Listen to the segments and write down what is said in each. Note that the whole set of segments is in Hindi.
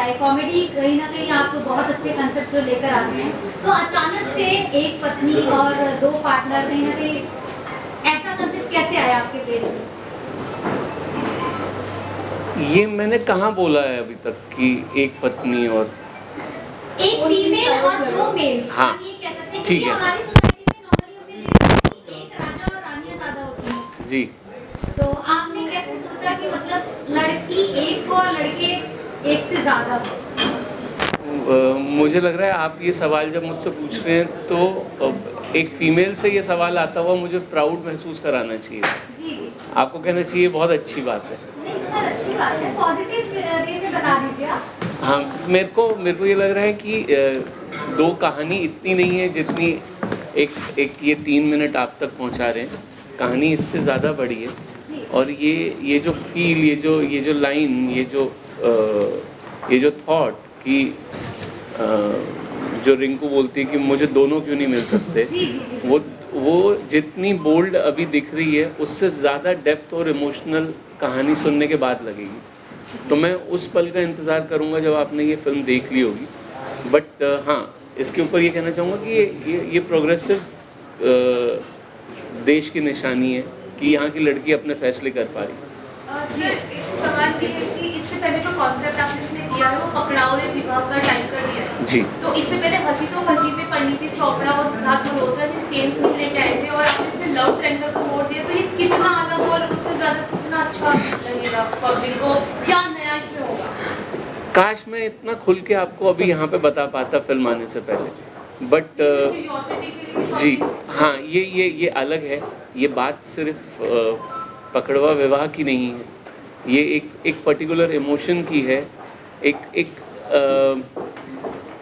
है, कॉमेडी कहीं ना कहीं आप बहुत अच्छे कंसेप्ट जो लेकर आते हैं, तो अचानक से एक पत्नी और दो पार्टनर, कहीं ना कहीं ऐसा कंसेप्ट कैसे आया आपके ब्रेन में? ये मैंने कहाँ बोला है अभी तक कि एक पत्नी और एक फीमेल और दो मेल, हाँ, हम ये कह सकते हैं ठीक कि है। हमारी सोसाइटी में नॉर्मली हमने देखा है कि एक राजा और रानियां ज्यादा होती हैं। जी, तो आपने कैसे सोचा कि मतलब लड़की एक को और लड़के एक से ज्यादा हो? मुझे लग रहा है आप ये सवाल जब मुझसे पूछ रहे हैं तो एक फीमेल से ये सवाल आता हुआ मुझे प्राउड महसूस कराना चाहिए। जी जी। आपको कहना चाहिए बहुत अच्छी बात है। नहीं सर, अच्छी बात है, पॉजिटिव वे में बता दीजिए आप। हाँ, मेरे को ये लग रहा है कि दो कहानी इतनी नहीं है जितनी एक ये 3 मिनट आप तक पहुंचा रहे हैं। कहानी इससे ज़्यादा बड़ी है जी। और ये जो फील, ये जो लाइन, ये जो थॉट कि जो रिंकू बोलती है कि मुझे दोनों क्यों नहीं मिल सकते, जी जी जी। वो जितनी बोल्ड अभी दिख रही है उससे ज़्यादा डेप्थ और इमोशनल कहानी सुनने के बाद लगेगी। तो मैं उस पल का इंतज़ार करूँगा जब आपने ये फिल्म देख ली होगी। बट हाँ, इसके ऊपर ये कहना चाहूँगा कि ये प्रोग्रेसिव देश की निशानी है कि यहाँ की लड़की अपने फैसले कर पा रही है। सर, एक सवाल ये है कि इससे पहले जो कॉन्सेप्ट आपने इसमें दिया है वो पकड़ाओ रे विवाह का टाइप का दिया है। जी। तो इससे पहले हंसी तो वसी में परिणीति चोपड़ा और सिद्धार्थ मल्होत्रा ने सेम फिल्म लेके आए थे और आपने इसमें लव ट्रायंगल को मोड़ दिया, तो ये कितना अलग और उससे ज़्यादा कितना अच्छा लगेगा पब्लिक को, क्या नया इसमें होगा? काश मैं इतना खुल के आपको अभी यहाँ पे बता पाता फिल्म आने से पहले, बट क्यूरियोसिटी के लिए जी हाँ, ये अलग है। ये बात सिर्फ पकड़वा विवाह की नहीं है, ये एक पर्टिकुलर इमोशन की है।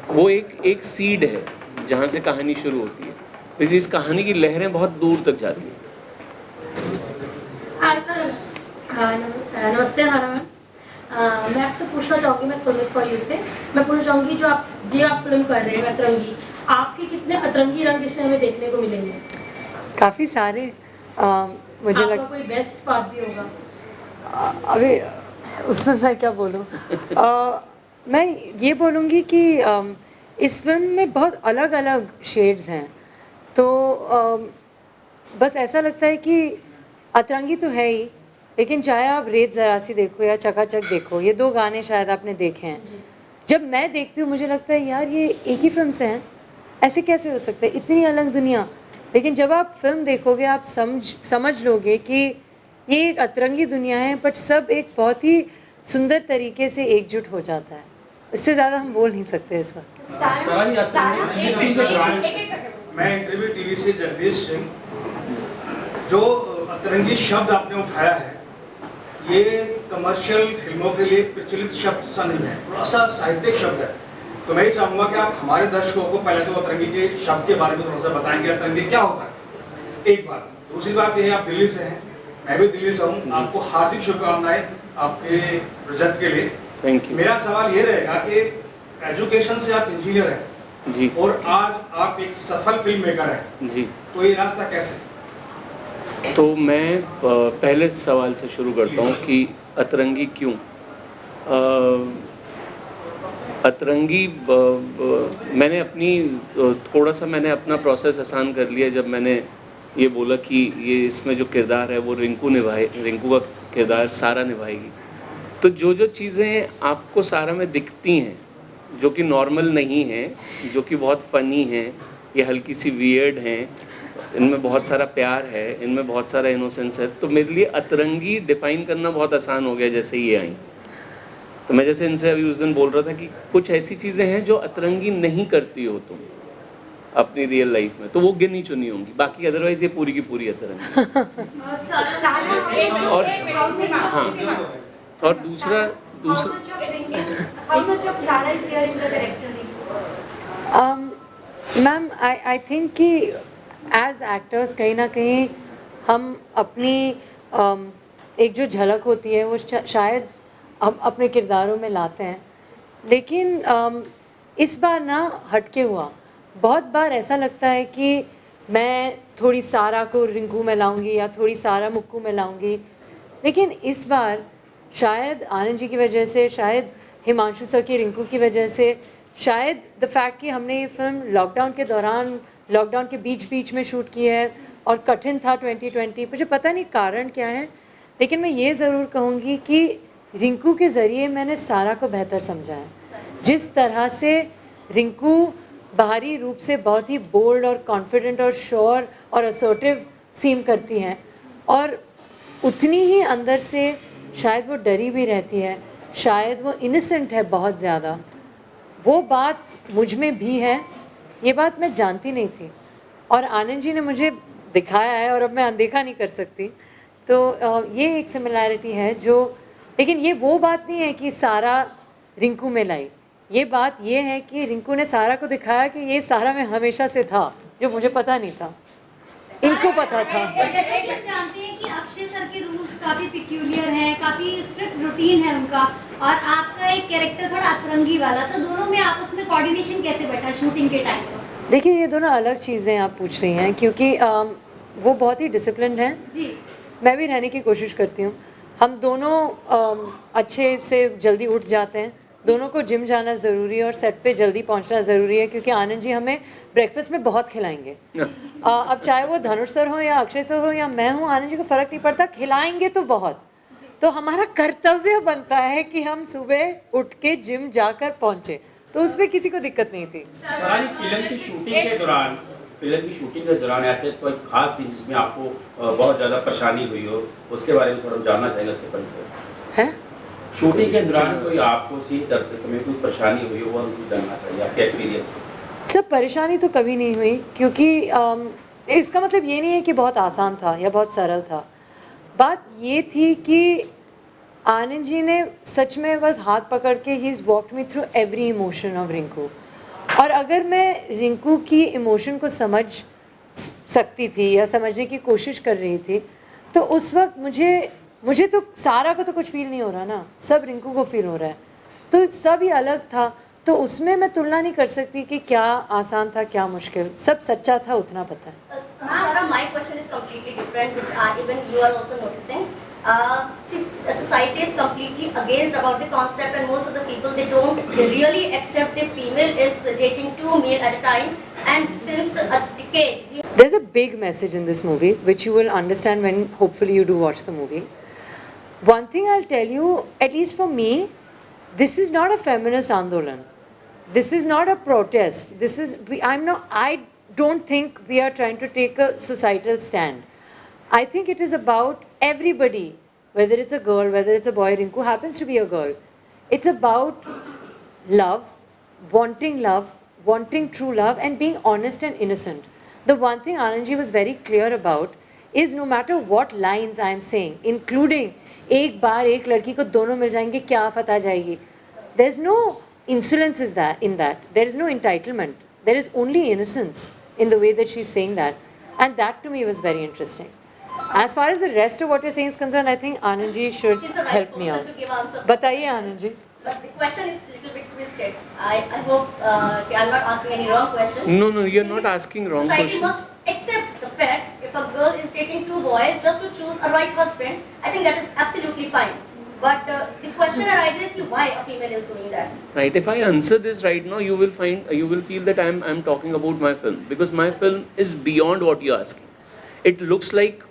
वो एक सीड है जहाँ से कहानी शुरू होती है, लेकिन इस कहानी की लहरें बहुत दूर तक जाती हैं। नमस्ते हरा मैम, मैं आपसे पूछना चाहूँगी, मैं फिल्म फॉर यू से मैं पूछना चाहूँगी जो आप फिल्म कर रहे हैं अतरंगी, आपके कितने अतरंगी रंग इसमें हमें देखने को मिलेंगे? काफ़ी सारे। मुझे आपका कोई बेस्ट पार्ट भी होगा? अभी उसमें मैं क्या बोलूँ। मैं ये बोलूँगी कि इस फिल्म में बहुत अलग अलग शेड्स हैं, तो बस ऐसा लगता है कि अतरंगी तो है ही, लेकिन चाहे आप रेत ज़रा सी देखो या चकाचक देखो, ये दो गाने शायद आपने देखे हैं। जब मैं देखती हूँ मुझे लगता है यार ये एक ही फिल्म से हैं, ऐसे कैसे हो सकता है, इतनी अलग दुनिया। लेकिन जब आप फिल्म देखोगे आप समझ लोगे कि ये एक अतरंगी दुनिया है, बट सब एक बहुत ही सुंदर तरीके से एकजुट हो जाता है। इससे ज़्यादा हम बोल नहीं सकते इस वक्त। मैं इंटरव्यू टीवी से जगदीश सिंह, जो अतरंगी शब्द आपने उठाया है ये कमर्शियल फिल्मों के लिए प्रचलित शब्द सा नहीं है, थोड़ा सा साहित्यिक शब्द है। तो मैं ये चाहूँगा कि आप हमारे दर्शकों को पहले तो अतरंगी के शब्द के बारे में थोड़ा सा बताएंगे, अतरंगी क्या होता है, एक बात। दूसरी बात ये है आप दिल्ली से हैं, मैं भी दिल्ली से हूँ, आपको हार्दिक शुभकामनाएं आपके प्रोजेक्ट के लिए। Thank you. मेरा सवाल ये रहेगा कि एजुकेशन से आप इंजीनियर हैं जी, और आज आप एक सफल फिल्म मेकर हैं, जी। तो ये रास्ता कैसे? तो मैं पहले सवाल से शुरू करता हूँ कि अतरंगी क्यों। अतरंगी मैंने अपना प्रोसेस आसान कर लिया जब मैंने ये बोला कि ये इसमें जो किरदार है वो रिंकू का किरदार सारा निभाएगी। तो जो चीज़ें आपको सारा में दिखती हैं जो कि नॉर्मल नहीं हैं, जो कि बहुत फ़नी हैं, ये हल्की सी वियर्ड हैं, इनमें बहुत सारा प्यार है, इनमें बहुत सारा इनोसेंस है, तो मेरे लिए अतरंगी डिफ़ाइन करना बहुत आसान हो गया जैसे ये आई। तो मैं जैसे इनसे अभी उस दिन बोल रहा था कि कुछ ऐसी चीज़ें हैं जो अतरंगी नहीं करती हो तुम अपनी रियल लाइफ में, तो वो गिनी चुनी होंगी, बाकी अदरवाइज ये पूरी की पूरी अतरंगी। हाँ, और दूसरा मैम आई थिंक कि एज एक्टर्स कहीं ना कहीं हम अपनी एक जो झलक होती है वो शायद हम अपने किरदारों में लाते हैं, लेकिन इस बार ना हटके हुआ। बहुत बार ऐसा लगता है कि मैं थोड़ी सारा को रिंकू में लाऊंगी या थोड़ी सारा मुक्कू में लाऊंगी, लेकिन इस बार शायद आनंद जी की वजह से, शायद हिमांशु सर की रिंकू की वजह से, शायद द फैक्ट कि हमने ये फिल्म लॉकडाउन के दौरान, लॉकडाउन के बीच में शूट की है और कठिन था 2020, मुझे पता नहीं कारण क्या है, लेकिन मैं ये ज़रूर कहूँगी कि रिंकू के ज़रिए मैंने सारा को बेहतर समझा है। जिस तरह से रिंकू बाहरी रूप से बहुत ही बोल्ड और कॉन्फिडेंट और श्योर और असर्टिव सीम करती हैं, और उतनी ही अंदर से शायद वो डरी भी रहती है, शायद वो इनोसेंट है बहुत ज़्यादा। वो बात मुझ में भी है, ये बात मैं जानती नहीं थी और आनंद जी ने मुझे दिखाया है और अब मैं अनदेखा नहीं कर सकती। तो ये एक सिमिलैरिटी है जो, लेकिन ये वो बात नहीं है कि सारा रिंकू में लाई। ये बात ये है कि रिंकू ने सारा को दिखाया कि ये सारा में हमेशा से था, जो मुझे पता नहीं था, इनको पता था। जैसे कि हम जानते हैं कि अक्षय सर के रूल्स काफी पिक्यूलियर हैं, काफी स्ट्रिक्ट रूटीन है उनका, और आपका एक कैरेक्टर थोड़ा अतरंगी वाला, तो दोनों में आपस में कोऑर्डिनेशन कैसे बैठा शूटिंग के टाइम पर? देखिए, ये दोनों अलग चीज़ें आप पूछ रही हैं, क्योंकि वो बहुत ही डिसिप्लिन्ड हैं, जी, मैं भी रहने की कोशिश करती हूँ। हम दोनों अच्छे से जल्दी उठ जाते हैं, दोनों को जिम जाना ज़रूरी है और सेट पे जल्दी पहुँचना ज़रूरी है, क्योंकि आनंद जी हमें ब्रेकफास्ट में बहुत खिलाएंगे। अब चाहे वो धनुष सर हो या अक्षय सर हो या मैं हूँ, आनंद जी को फ़र्क नहीं पड़ता, खिलाएंगे तो बहुत। तो हमारा कर्तव्य बनता है कि हम सुबह उठ के जिम जाकर पहुँचे, तो उसमें किसी को दिक्कत नहीं थी। सरानी, फिल्म की शूटिंग के दौरान ऐसे कोई खास चीज जिसमें आपको बहुत ज़्यादा परेशानी हुई हो, उसके बारे में थोड़ा जानना चाहेंगे उससे पहले। है शूटिंग के दौरान कोई आपको सीन करते समय कोई परेशानी हुई हो, वो हमको जानना चाहिए, आपके एक्सपीरियंस। सब परेशानी तो कभी नहीं हुई, क्योंकि इसका मतलब ये नहीं है कि बहुत आसान था या बहुत सरल था। बात ये थी कि आनंद जी ने सच में बस हाथ पकड़ के he is walked me through every emotion of Rinku, और अगर मैं रिंकू की इमोशन को समझ सकती थी या समझने की कोशिश कर रही थी, तो उस वक्त मुझे तो सारा को तो कुछ फील नहीं हो रहा ना, सब रिंकू को फील हो रहा है, तो सब ही अलग था। तो उसमें मैं तुलना नहीं कर सकती कि क्या आसान था क्या मुश्किल, सब सच्चा था, उतना पता है। Sara, my question is completely different, which even you are also noticing. See, society is completely against about the concept, and most of the people, they don't really accept the female is dating two male at a time, and since a decade. There's a big message in this movie, which you will understand when hopefully you do watch the movie. One thing I'll tell you, at least for me, this is not a feminist andolan. This is not a protest. I don't think we are trying to take a societal stand. I think it is about everybody, whether it's a girl, whether it's a boy. Rinku happens to be a girl. It's about love, wanting true love, and being honest and innocent. The one thing Anandji was very clear about is no matter what lines I am saying, including एक बार एक लड़की को दोनों मिल जाएंगे, क्या आफत आ जाएगी. There's no insolence in that. There is no entitlement. There is only innocence in the way that she's saying that. And that to me was very interesting. As far as the rest of what you're saying is concerned, I think Anandji should He's the right help me out. person to give answer. Bataiye Anandji. But the question is a little bit twisted. I hope I'm not asking any wrong question. No, you're not asking wrong Society question. must accept the fact if a girl is dating two boys just to choose a right husband, I think that is absolutely fine. But the question arises why a female is doing that. Right. If I answer this right now, you will feel that I'm talking about my film, because my film is beyond what you're asking. It looks like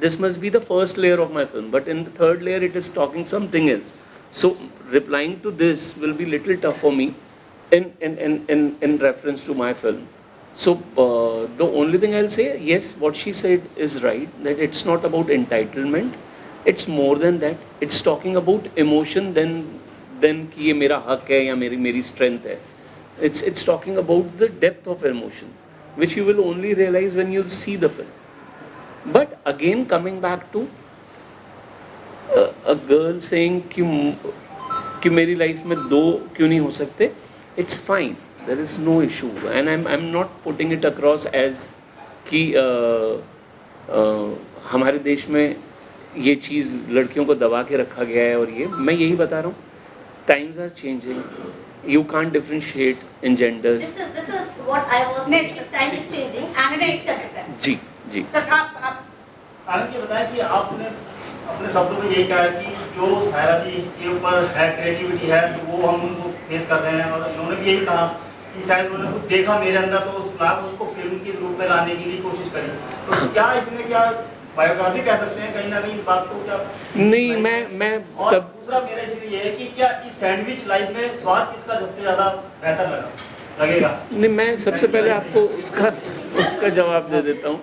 this must be the first layer of my film, but in the third layer it is talking something else. So replying to this will be little tough for me in reference to my film. So the only thing I'll say, yes, what she said is right, that it's not about entitlement. It's more than that. It's talking about emotion than कि ये मेरा हक है या मेरी strength है. It's talking about the depth of emotion, which you will only realize when you'll see the film. But again, coming back to a girl saying कि मेरी life में दो क्यों नहीं हो सकते, it's fine. There is no issue, and I'm not putting it across as कि हमारे देश में ये चीज़ लड़कियों को दबा के रखा गया है, और ये मैं यही बता रहा हूँ, times are changing, you can't differentiate in genders. This is what I was saying. Time is changing and we accept that. जी. आनंद जी बताएं कि आपने अपने शब्दों में यही कहा है कि जो सायरा जी के ऊपर है क्रिएटिविटी है तो वो हम उनको फेस कर रहे हैं, और इन्होंने भी यही कहा कि शायद उन्होंने कुछ देखा मेरे अंदर तो उसको फिल्म के रूप में लाने की कोशिश करी। तो क्या इसमें क्या बायोग्राफी कह सकते हैं कहीं ना कहीं इस बात को क्या? नहीं, मैं और तब दूसरा मेरा इसलिए ये है कि क्या इस सैंडविच लाइफ में स्वाद किसका सबसे ज़्यादा बेहतर लगेगा? नहीं, मैं सबसे पहले आपको उसका जवाब दे देता हूँ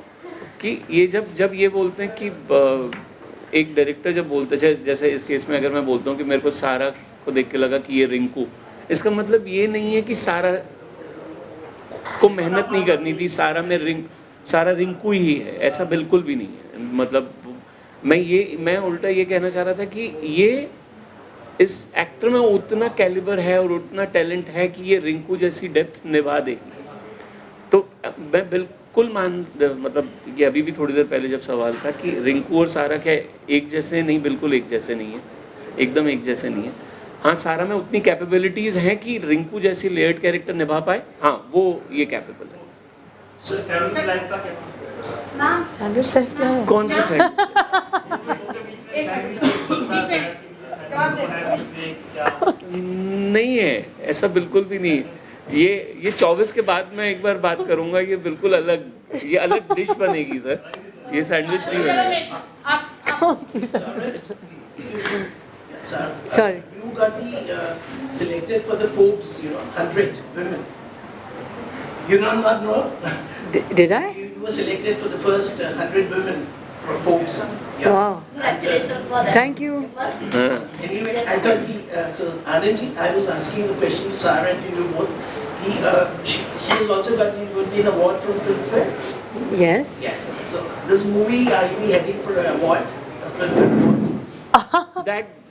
कि ये जब ये बोलते हैं कि एक डायरेक्टर जब बोलते हैं, जैसे इस केस में अगर मैं बोलता हूँ कि मेरे को सारा को देख के लगा कि ये रिंकू, इसका मतलब ये नहीं है कि सारा को मेहनत नहीं करनी थी, सारा रिंकू ही है, ऐसा बिल्कुल भी नहीं है। मतलब मैं उल्टा ये कहना चाह रहा था कि ये इस एक्टर में उतना कैलिबर है और उतना टैलेंट है कि ये रिंकू जैसी डेप्थ निभा देगी। तो मैं बिल्कुल मतलब ये अभी भी थोड़ी देर पहले जब सवाल था कि रिंकू और सारा क्या एक जैसे नहीं, बिल्कुल एक जैसे नहीं है, एकदम एक जैसे नहीं है। हाँ, सारा में उतनी कैपेबिलिटीज़ हैं कि रिंकू जैसी लेयर्ड कैरेक्टर निभा पाए, हाँ वो ये कैपेबल है। सैंडविच लाइफ क्या है? कौन सा सैंडविच? नहीं है, ऐसा बिल्कुल भी नहीं। ये 24 के बाद मैं एक बार बात करूंगा, ये बिल्कुल अलग डिश बनेगी सर, ये सैंडविच नहीं बनेगा। कौन सी sandwich? Sorry. You got selected for the Forbes, 100 women. You not know? Did I? You were selected for the first 100 women for Forbes. Yeah. Wow. Congratulations for that. Thank you. Anyway, I thought so Anand ji, I was asking the question to Sarah and to you both. She has also got an award from Filmfare. Yes. Yes. So this movie, are you heading for an award? A Filmfare award?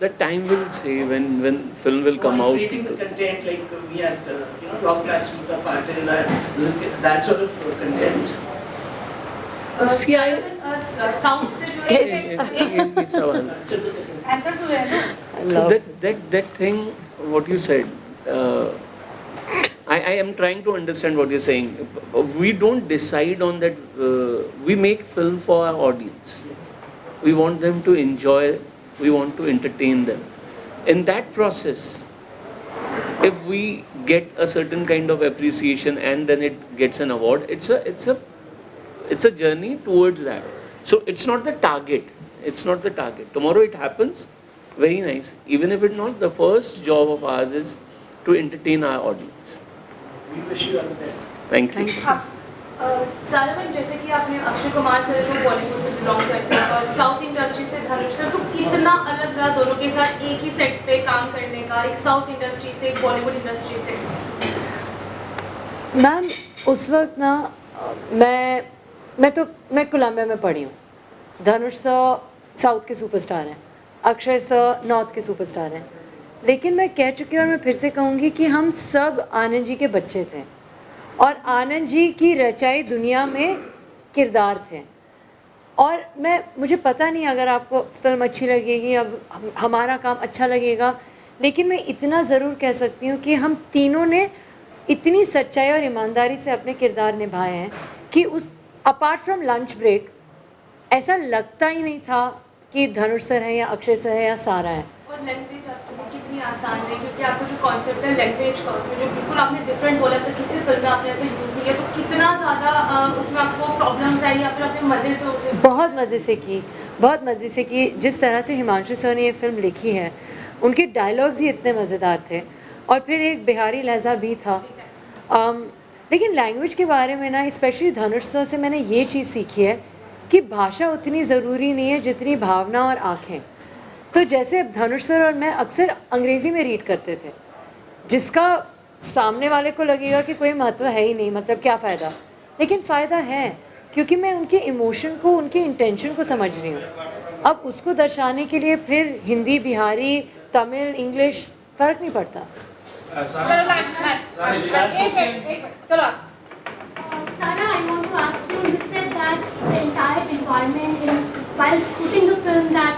That time will say when film will come out. Creating the content like we had, Rock Blacks, Smita Patel, that sort of content. See, south से जो ये सवाल। आंसर तो है ना। So that thing, what you said, I am trying to understand what you're saying. We don't decide on that. We make film for our audience. We want them to enjoy. We want to entertain them. In that process, if we get a certain kind of appreciation and then it gets an award, it's a journey towards that. So it's not the target. It's not the target. Tomorrow it happens, very nice. Even if it's not, the first job of ours is to entertain our audience. We wish you all the best. Thank you. सारा मैम, जैसे कि आपने अक्षय कुमार सर जो बॉलीवुड से बिलोंग करते हैं और साउथ इंडस्ट्री से धनुष सर, तो कितना अलग रहा दोनों के साथ एक ही सेट पे काम करने का, एक साउथ इंडस्ट्री से एक बॉलीवुड इंडस्ट्री से? मैम उस वक्त ना मैं कोलंबिया में पढ़ी हूँ। धनुष सर साउथ के सुपरस्टार हैं, अक्षय सर नॉर्थ के सुपरस्टार हैं, लेकिन मैं कह चुकी हूँ और मैं फिर से कहूँगी कि हम सब आनंद जी के बच्चे थे और आनंद जी की रचाई दुनिया में किरदार थे। और मुझे पता नहीं अगर आपको फिल्म अच्छी लगेगी, अब हमारा काम अच्छा लगेगा, लेकिन मैं इतना ज़रूर कह सकती हूँ कि हम तीनों ने इतनी सच्चाई और ईमानदारी से अपने किरदार निभाए हैं कि उस अपार्ट फ्रॉम लंच ब्रेक ऐसा लगता ही नहीं था कि धनुष सर है या अक्षय सर है या सारा है। और लैंग्वेज आपके लिए कितनी आसान है, क्योंकि आपको जो कॉन्सेप्ट है लैंग्वेज का, उसमें जो बिल्कुल आपने डिफरेंट बोला था, किसी फिल्म में आपने ऐसे यूज़ नहीं किया, तो कितना ज़्यादा उसमें आपको प्रॉब्लम्स आई या फिर आपने मज़े से उसे? बहुत मज़े से की। जिस तरह से हिमांशु सर ने ये फिल्म लिखी है, उनके डायलॉग्स ही इतने मज़ेदार थे और फिर एक बिहारी लहजा भी था। लेकिन लैंग्वेज के बारे में ना, स्पेशली धनुष सर से मैंने ये चीज़ सीखी है कि भाषा उतनी ज़रूरी नहीं है जितनी भावना और आँखें। तो जैसे अब धनुष सर और मैं अक्सर अंग्रेज़ी में रीड करते थे, जिसका सामने वाले को लगेगा कि कोई महत्व है ही नहीं, मतलब क्या फ़ायदा, लेकिन फ़ायदा है क्योंकि मैं उनके इमोशन को, उनके इंटेंशन को समझ रही हूँ। अब उसको दर्शाने के लिए फिर हिंदी, बिहारी, तमिल, इंग्लिश फ़र्क नहीं पड़ता। Sarah, I want to ask you, you said that the entire environment while shooting the film that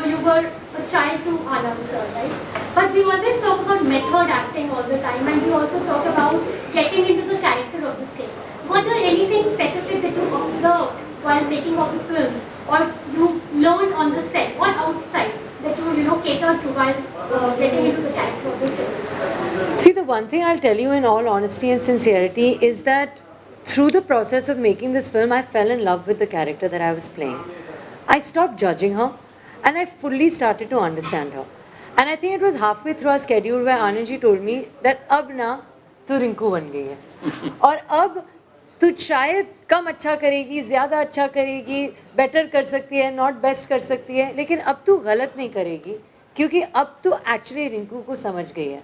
you were a child to Anand sir, right? But we always talk about method acting all the time, and we also talk about getting into the character of the script. Was there anything specific that you observed while making of the film, or you learned on the set? What one thing I'll tell you in all honesty and sincerity is that through the process of making this film, I fell in love with the character that I was playing. I stopped judging her and I fully started to understand her. And I think it was halfway through our schedule where Anand ji told me that अब ना तू रिंकू बन गई है और अब तू शायद कम अच्छा करेगी, ज़्यादा अच्छा करेगी, बेटर कर सकती है, नॉट बेस्ट कर सकती है, लेकिन अब तू गलत नहीं करेगी क्योंकि अब तू एक्चुअली रिंकू को समझ गई है.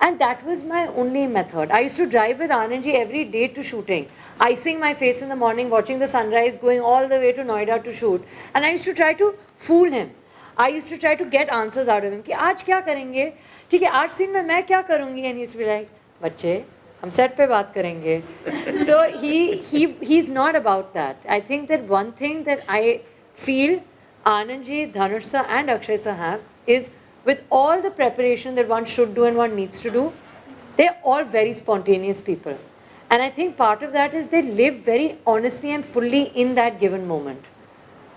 And that was my only method. I used to drive with Anand ji every day to shooting, icing my face in the morning, watching the sunrise, going all the way to Noida to shoot. And I used to try to fool him. I used to try to get answers out of him. कि आज क्या करेंगे? ठीक है, आज सीन में मैं क्या करूँगी? And he used to be like, बच्चे, हम सेट पे बात करेंगे. So he's not about that. I think that one thing that I feel Anand ji, Dhanush sir and Akshay sir have is, with all the preparation that one should do and one needs to do, they're all very spontaneous people. And I think part of that is they live very honestly and fully in that given moment.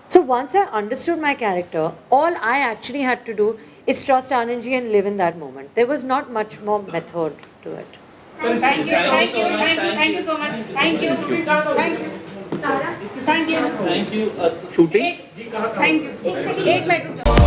So once I understood my character, all I actually had to do is trust Anand ji and live in that moment. There was not much more method to it. Thank you so much. Thank you. सारा Thank you. Thank you. Shooting? Thank you. एक मिनट रुक जाओ.